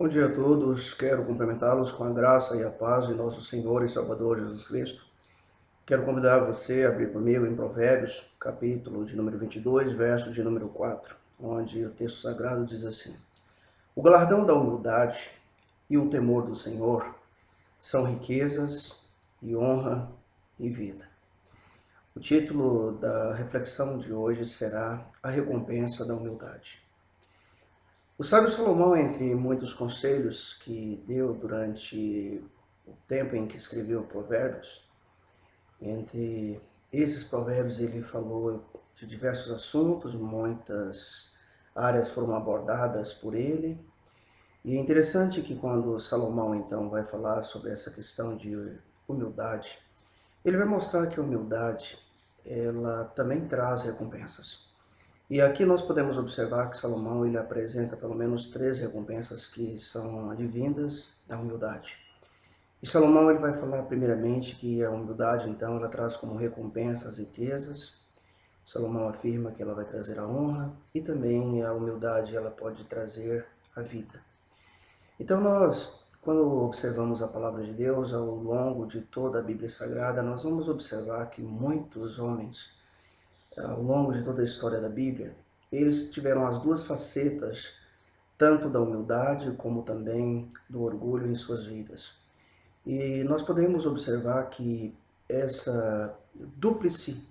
Bom dia a todos, quero cumprimentá-los com a graça e a paz de nosso Senhor e Salvador Jesus Cristo. Quero convidar você a abrir comigo em Provérbios, capítulo de número 22, verso de número 4, onde o texto sagrado diz assim: O galardão da humildade e o temor do Senhor são riquezas e honra e vida. O título da reflexão de hoje será A Recompensa da Humildade. O sábio Salomão, entre muitos conselhos que deu durante o tempo em que escreveu Provérbios, entre esses provérbios ele falou de diversos assuntos, muitas áreas foram abordadas por ele. E é interessante que quando Salomão então vai falar sobre essa questão de humildade, ele vai mostrar que a humildade ela também traz recompensas. E aqui nós podemos observar que Salomão ele apresenta pelo menos 3 recompensas que são advindas da humildade. E Salomão ele vai falar primeiramente que a humildade então ela traz como recompensa as riquezas. Salomão afirma que ela vai trazer a honra e também a humildade ela pode trazer a vida. Então nós, quando observamos a palavra de Deus ao longo de toda a Bíblia Sagrada, nós vamos observar que muitos homens ao longo de toda a história da Bíblia, eles tiveram as duas facetas, tanto da humildade como também do orgulho em suas vidas. E nós podemos observar que essa dúplice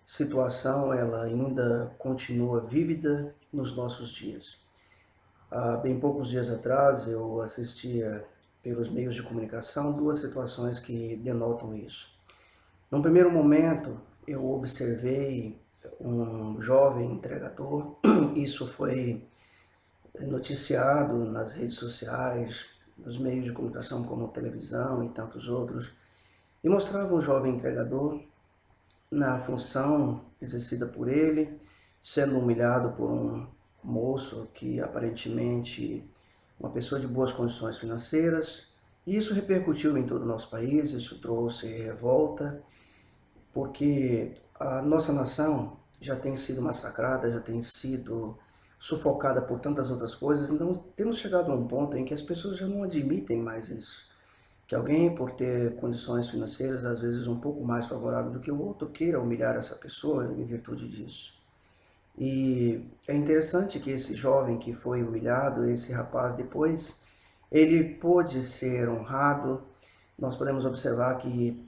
situação ela ainda continua vívida nos nossos dias. Há bem poucos dias atrás eu assistia pelos meios de comunicação 2 situações que denotam isso. Num primeiro momento, eu observei um jovem entregador, isso foi noticiado nas redes sociais, nos meios de comunicação como televisão e tantos outros, e mostrava um jovem entregador na função exercida por ele, sendo humilhado por um moço que aparentemente uma pessoa de boas condições financeiras, e isso repercutiu em todo o nosso país, isso trouxe revolta, porque a nossa nação já tem sido massacrada, já tem sido sufocada por tantas outras coisas, então temos chegado a um ponto em que as pessoas já não admitem mais isso. Que alguém, por ter condições financeiras às vezes um pouco mais favoráveis do que o outro, queira humilhar essa pessoa em virtude disso. E é interessante que esse jovem que foi humilhado, esse rapaz depois, ele pôde ser honrado. Nós podemos observar que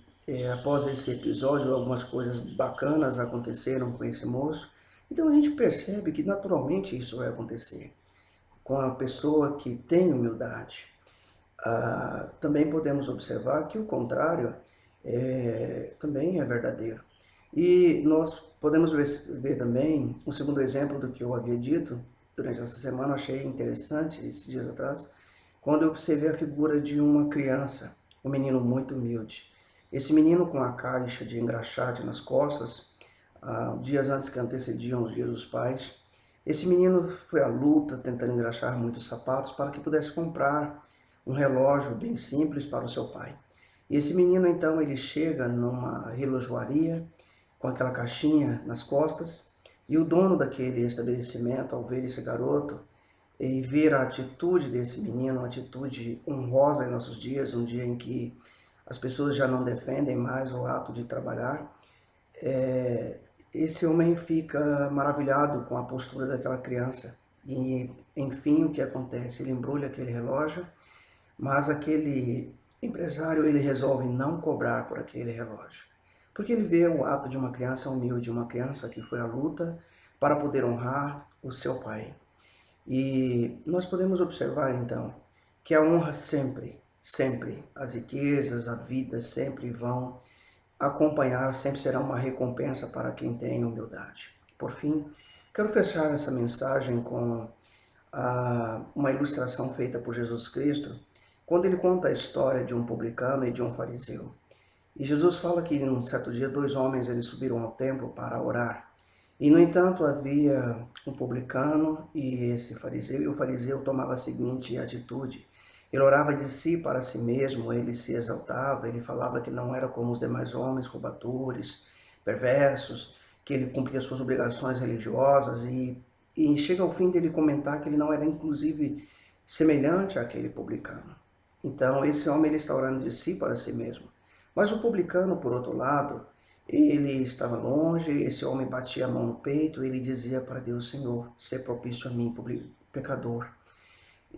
após esse episódio, algumas coisas bacanas aconteceram com esse moço. Então a gente percebe que naturalmente isso vai acontecer com a pessoa que tem humildade. Também podemos observar que o contrário também é verdadeiro. E nós podemos ver também um segundo exemplo do que eu havia dito durante essa semana, achei interessante esses dias atrás, quando eu observei a figura de uma criança, um menino muito humilde. Esse menino com a caixa de engraxate nas costas, dias antes que antecediam os dias dos pais, esse menino foi à luta tentando engraxar muitos sapatos para que pudesse comprar um relógio bem simples para o seu pai. E esse menino então ele chega numa relojoaria com aquela caixinha nas costas e o dono daquele estabelecimento, ao ver esse garoto e ver a atitude desse menino, uma atitude honrosa em nossos dias, um dia em que as pessoas já não defendem mais o ato de trabalhar, esse homem fica maravilhado com a postura daquela criança. E, enfim, o que acontece? Ele embrulha aquele relógio, mas aquele empresário ele resolve não cobrar por aquele relógio. Porque ele vê o ato de uma criança humilde, uma criança que foi à luta para poder honrar o seu pai. E nós podemos observar, então, que a honra sempre, as riquezas, a vida sempre vão acompanhar, sempre será uma recompensa para quem tem humildade. Por fim, quero fechar essa mensagem com uma ilustração feita por Jesus Cristo, quando ele conta a história de um publicano e de um fariseu. E Jesus fala que num certo dia 2 homens eles subiram ao templo para orar. E no entanto havia um publicano e esse fariseu, e o fariseu tomava a seguinte atitude: ele orava de si para si mesmo, ele se exaltava, ele falava que não era como os demais homens, roubadores, perversos, que ele cumpria suas obrigações religiosas e chega ao fim dele comentar que ele não era inclusive semelhante àquele publicano. Então, esse homem ele está orando de si para si mesmo. Mas o publicano, por outro lado, ele estava longe, esse homem batia a mão no peito, ele dizia para Deus: Senhor, ser propício a mim, pecador.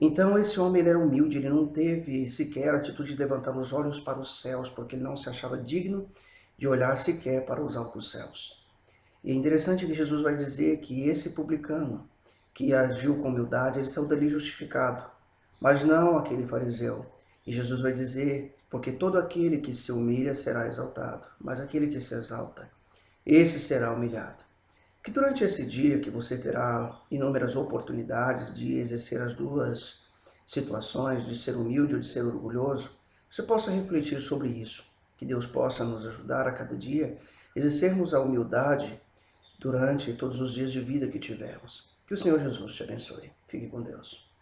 Então esse homem ele era humilde, ele não teve sequer a atitude de levantar os olhos para os céus, porque ele não se achava digno de olhar sequer para os altos céus. E é interessante que Jesus vai dizer que esse publicano, que agiu com humildade, ele saiu dali justificado, mas não aquele fariseu. E Jesus vai dizer, porque todo aquele que se humilha será exaltado, mas aquele que se exalta, esse será humilhado. Que durante esse dia que você terá inúmeras oportunidades de exercer as duas situações, de ser humilde ou de ser orgulhoso, você possa refletir sobre isso. Que Deus possa nos ajudar a cada dia exercermos a humildade durante todos os dias de vida que tivermos. Que o Senhor Jesus te abençoe. Fique com Deus.